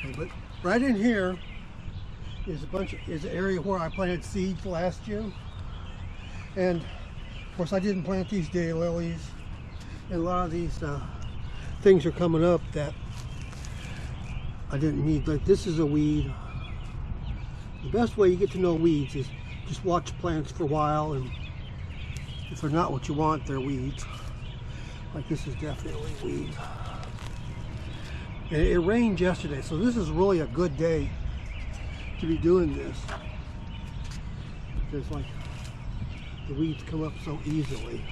Okay, but right in here is an area where I planted seeds last year, and of course I didn't plant these daylilies, and a lot of these things are coming up that I didn't need. Like this is a weed. The best way you get to know weeds is just watch plants for a while, and if they're not what you want, they're weeds. Like this is definitely weed. And it rained yesterday, so this is really a good day to be doing this, because like the weeds come up so easily.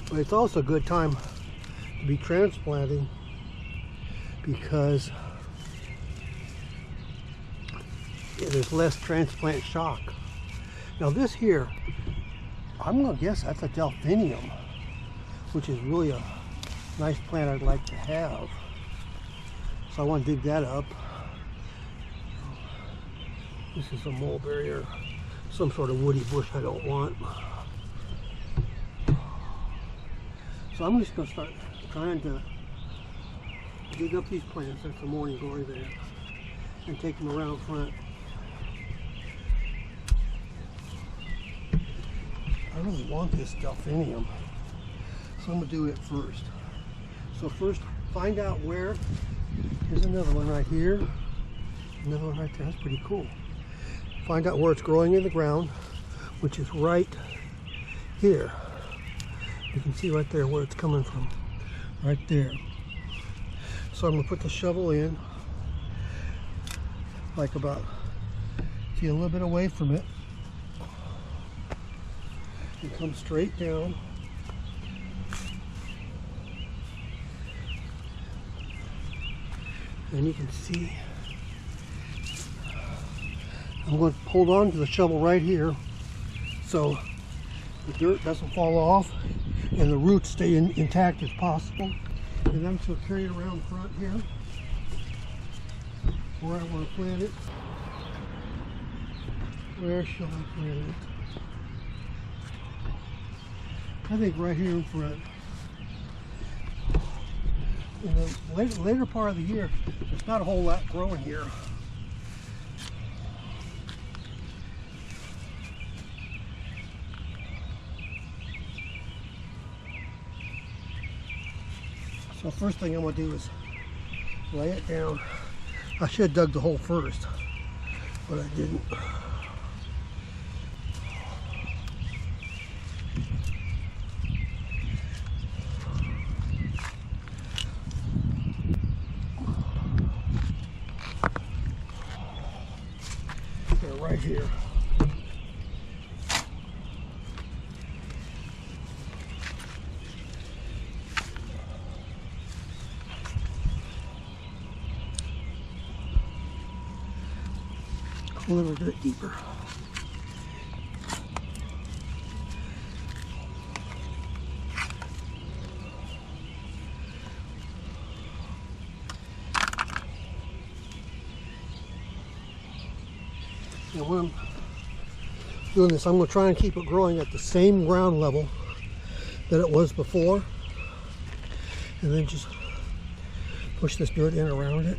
But it's also a good time to be transplanting, because there's less transplant shock. Now this here, I'm going to guess that's a Delphinium, which is really a nice plant I'd like to have. So I want to dig that up. This is a mulberry or some sort of woody bush I don't want. So I'm just going to start trying to dig up these plants. That's the morning glory there. And take them around front. I really want this Delphinium, so I'm going to do it first. So first, find out where. Here's another one right here. Another one right there. That's pretty cool. Find out where it's growing in the ground, which is right here. You can see right there where it's coming from. Right there. So I'm going to put the shovel in, like about, see, a little bit away from it. And come straight down. And you can see, I'm going to hold on to the shovel right here so the dirt doesn't fall off and the roots stay intact as possible. And I'm just going to carry it around front here where I want to plant it. Where shall I plant it? I think right here in front. In the later part of the year, there's not a whole lot growing here. So first thing I'm going to do is lay it down. I should have dug the hole first, but I didn't. Right here. A little bit deeper. Now when I'm doing this, I'm going to try and keep it growing at the same ground level that it was before, and then just push this dirt in around it.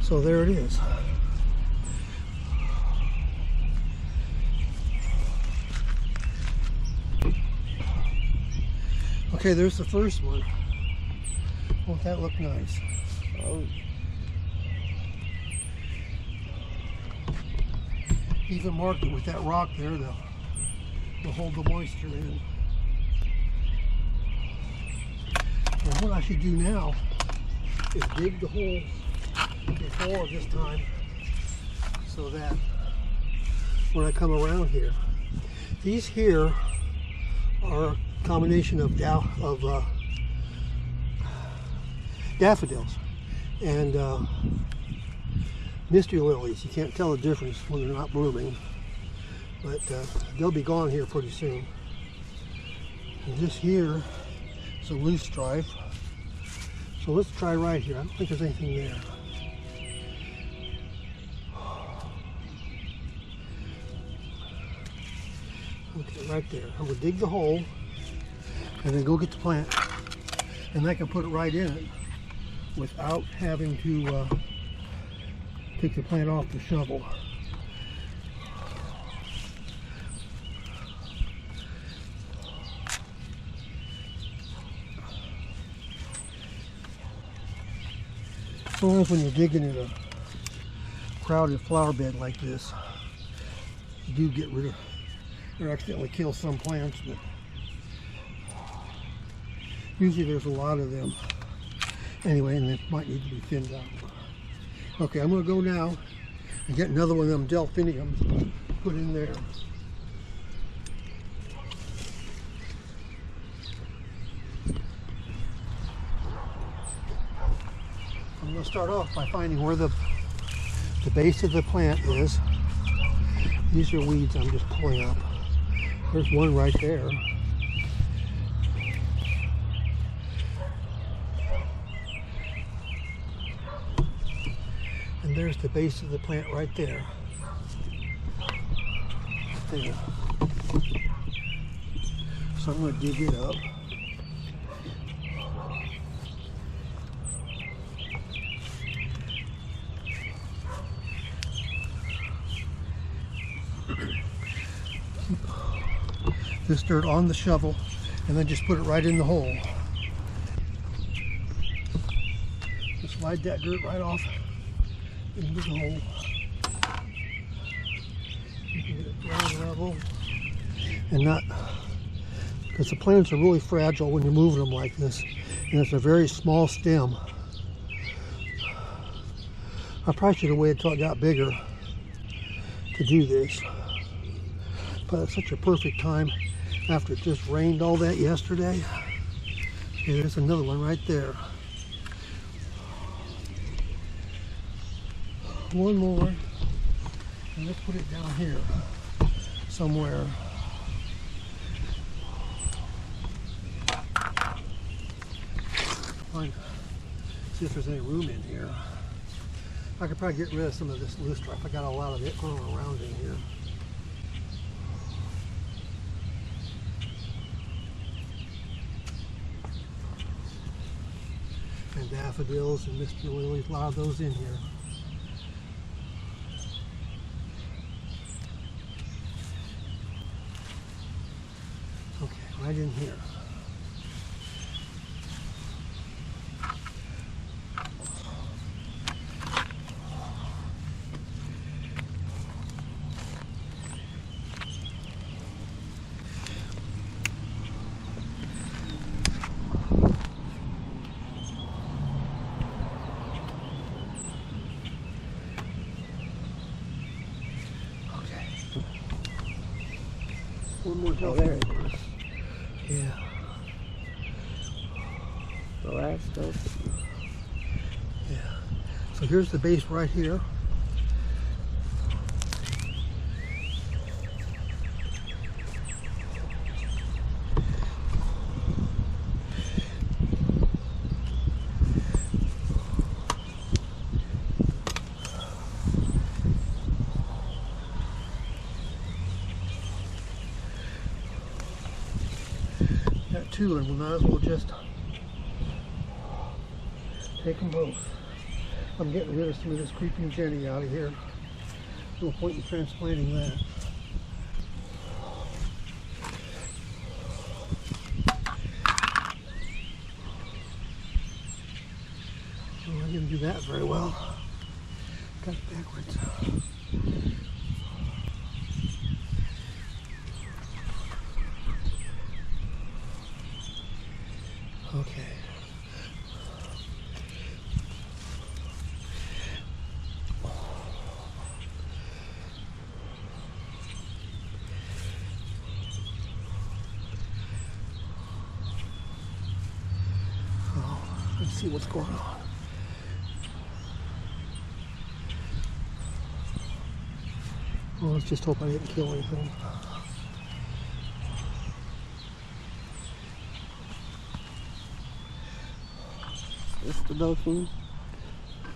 So there it is. Okay, there's the first one. Won't that look nice? Oh. Even marked it with that rock there to hold the moisture in. And what I should do now is dig the hole before this time, so that when I come around here, these here are a combination of daffodils and mystery lilies. You can't tell the difference when they're not blooming, but they'll be gone here pretty soon. And this here is a loose strife, So let's try right here. I don't think there's anything there. Okay, right there. I'm gonna dig the hole and then go get the plant, and I can put it right in it without having to take the plant off the shovel. Sometimes when you're digging in a crowded flower bed like this, you do get rid of or accidentally kill some plants, but usually there's a lot of them anyway, and they might need to be thinned out. Okay, I'm going to go now and get another one of them Delphiniums put in there. I'm going to start off by finding where the base of the plant is. These are weeds I'm just pulling up. There's one right there. And there's the base of the plant right there. There. So I'm going to dig it up. This dirt on the shovel and then just put it right in the hole. Just slide that dirt right off into the hole. You can get it ground level and not, because the plants are really fragile when you're moving them like this, and it's a very small stem. I probably should have waited until it got bigger to do this, but it's such a perfect time after it just rained all that yesterday. Okay, there's another one right there. One more, and let's put it down here somewhere. See if there's any room in here. I could probably get rid of some of this loose stuff. I got a lot of it growing around in here. And daffodils and Mr. Lilies, a lot of those in here. Okay, right in here. One more Oh, there it is. Yeah. The last of. Yeah. So here's the base right here. Two, and we might as well just take them both. I'm getting rid of some of this creeping Jenny out of here. No point in transplanting that. Oh, I didn't do that very well. Got it backwards. Okay. Oh, let's see what's going on. Well, let's just hope I didn't kill anything. It's the Delphinium.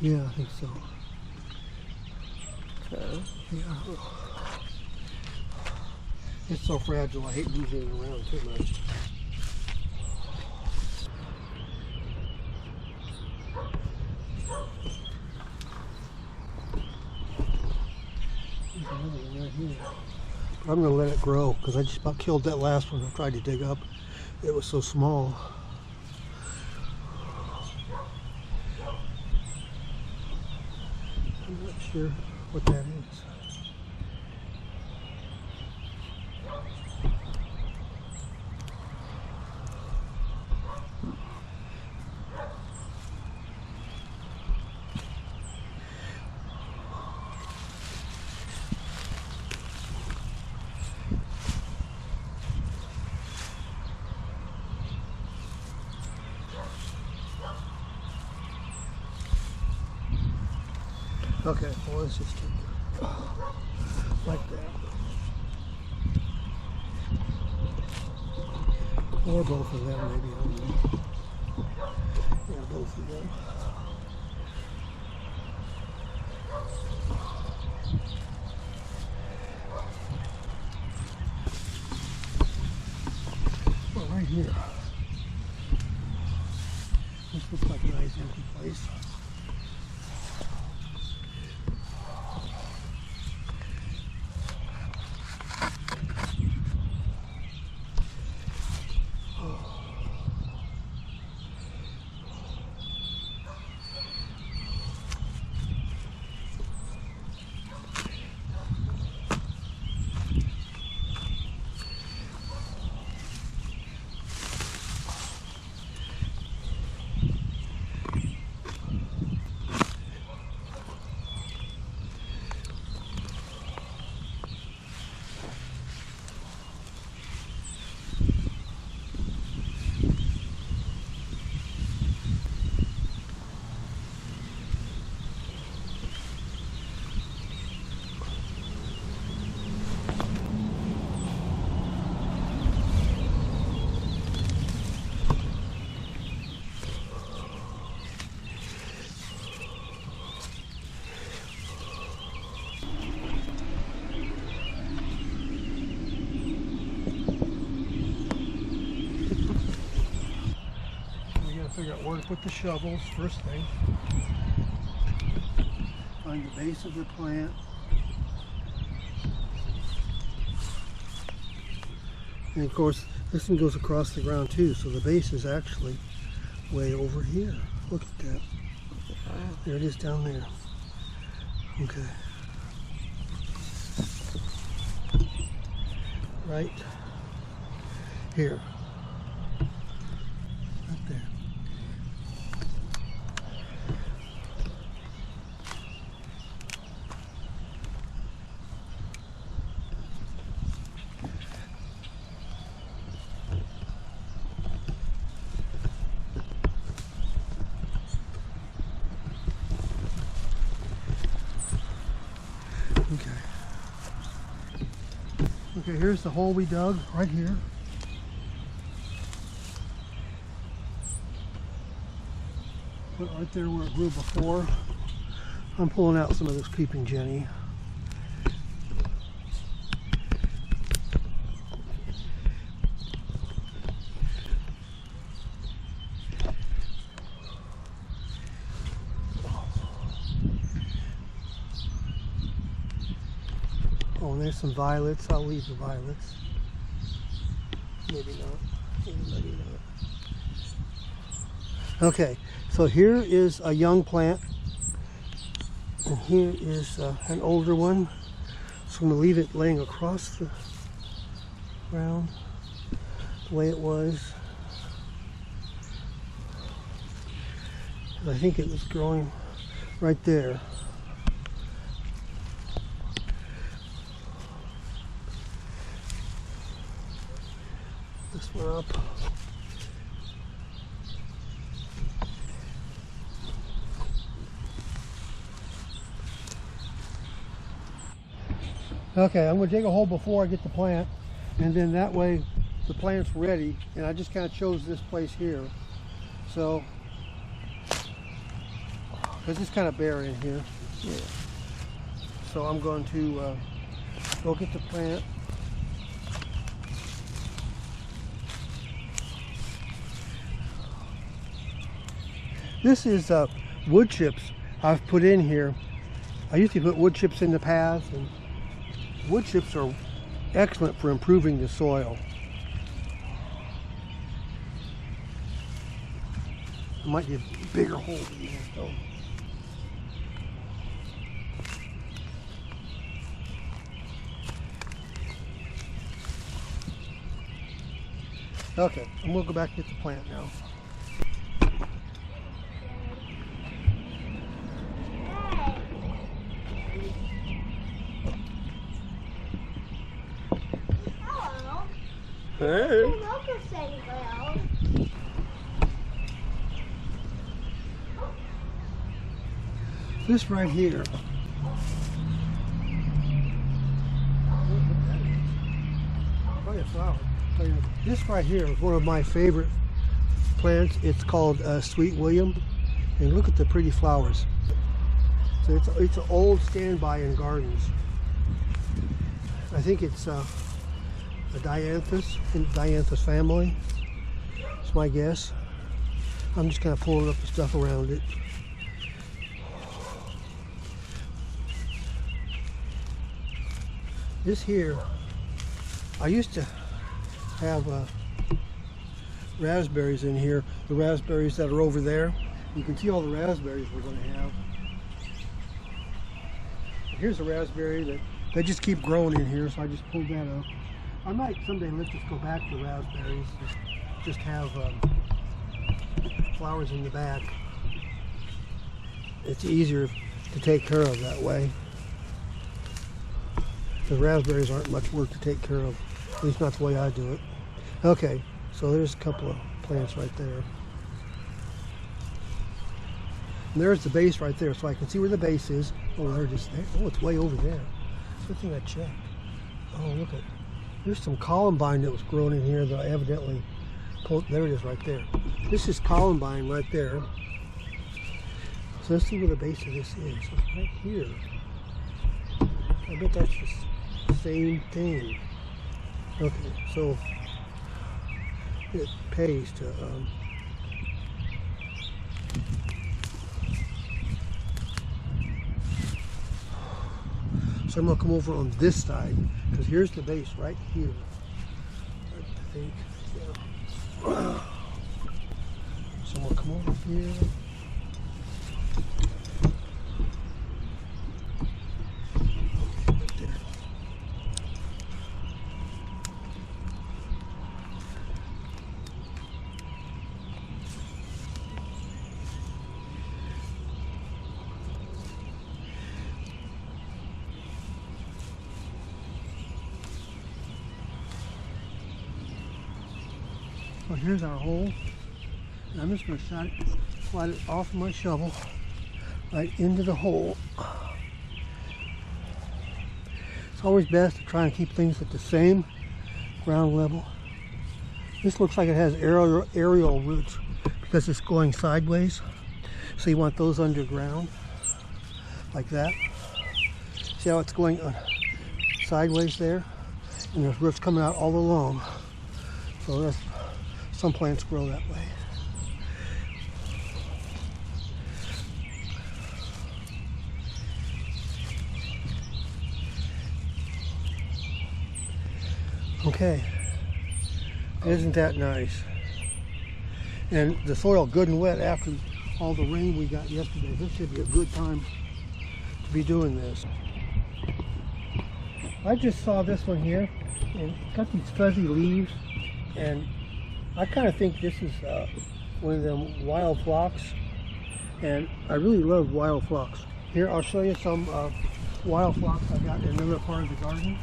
Yeah, I think so. Okay. Yeah. It's so fragile, I hate losing it around too much. There's another one right here. I'm going to let it grow because I just about killed that last one I tried to dig up. It was so small. I'm not sure what that is. Okay, well let's just take like that. Or both of them, maybe, I don't know. Yeah, both of them. Well, right here. This looks like a nice empty place. Figure out where to put the shovels first thing. Find the base of the plant. And of course, this one goes across the ground too, so the base is actually way over here. Look at that. There it is down there. Okay. Right here. Right there. Okay, here's the hole we dug, right here. Put it right there where it grew before. I'm pulling out some of this creeping Jenny. Oh, and there's some violets. I'll leave the violets. Maybe not. Maybe not. Okay, so here is a young plant. And here is an older one. So I'm going to leave it laying across the ground the way it was. I think it was growing right there. This one up. Okay, I'm going to dig a hole before I get the plant, and then that way the plant's ready, and I just kind of chose this place here. So because it's kind of bare in here. Yeah. So I'm going to go get the plant. This is wood chips I've put in here. I used to put wood chips in the paths, and wood chips are excellent for improving the soil. I might get a bigger hole in there though. Okay, and we'll go back and get the plant now. Hey. This right here. Probably a flower. This right here is one of my favorite plants. It's called Sweet William, and look at the pretty flowers. So it's an old standby in gardens. I think it's a Dianthus, in Dianthus family. That's my guess. I'm just kind of pulling up the stuff around it. This here, I used to have raspberries in here. The raspberries that are over there. You can see all the raspberries we're going to have. Here's a raspberry that they just keep growing in here, so I just pulled that up. I might someday let's just go back to raspberries, just have flowers in the back. It's easier to take care of that way. The raspberries aren't much work to take care of, at least not the way I do it. Okay, so there's a couple of plants right there. And there's the base right there, so I can see where the base is. Oh, they're just there. Oh, it's way over there. Good thing I checked. Oh, look at, there's some columbine that was grown in here that I evidently pulled. There it is right there. This is columbine right there. So let's see where the base of this is. It's right here. I bet that's the same thing. Okay, so it pays to so I'm going to come over on this side, because here's the base right here. I think, yeah. So I'm going to come over here. Right there. Well, here's our hole. And I'm just going to slide it off my shovel right into the hole. It's always best to try and keep things at the same ground level. This looks like it has aerial roots because it's going sideways. So you want those underground, like that. See how it's going sideways there? And there's roots coming out all along. So that's, some plants grow that way. Okay, isn't that nice? And the soil good and wet after all the rain we got yesterday. This should be a good time to be doing this. I just saw this one here, and it's got these fuzzy leaves, and I kind of think this is one of them wild phlox, and I really love wild phlox. Here, I'll show you some wild phlox I got in another part of the garden.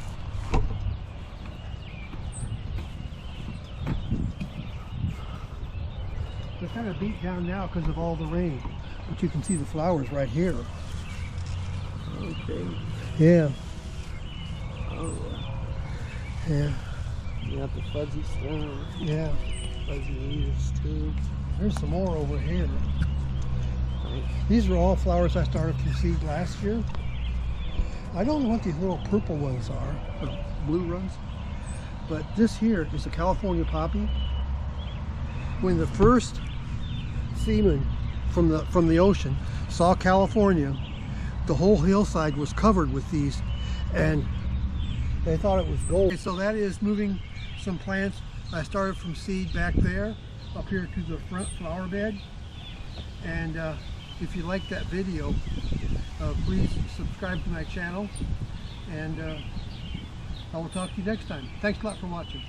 They're kind of beat down now because of all the rain, but you can see the flowers right here. Okay. Yeah. Oh, Yeah. you got the fuzzy stems, Yeah. fuzzy leaves too. There's some more over here. Nice. These are all flowers I started from seed last year. I don't know what these little purple ones are, or blue ones, but this here is a California poppy. When the first seaman from the ocean saw California, the whole hillside was covered with these, and they thought it was gold. Okay, so that is moving some plants I started from seed back there up here to the front flower bed. And if you like that video, please subscribe to my channel, and I will talk to you next time. Thanks a lot for watching.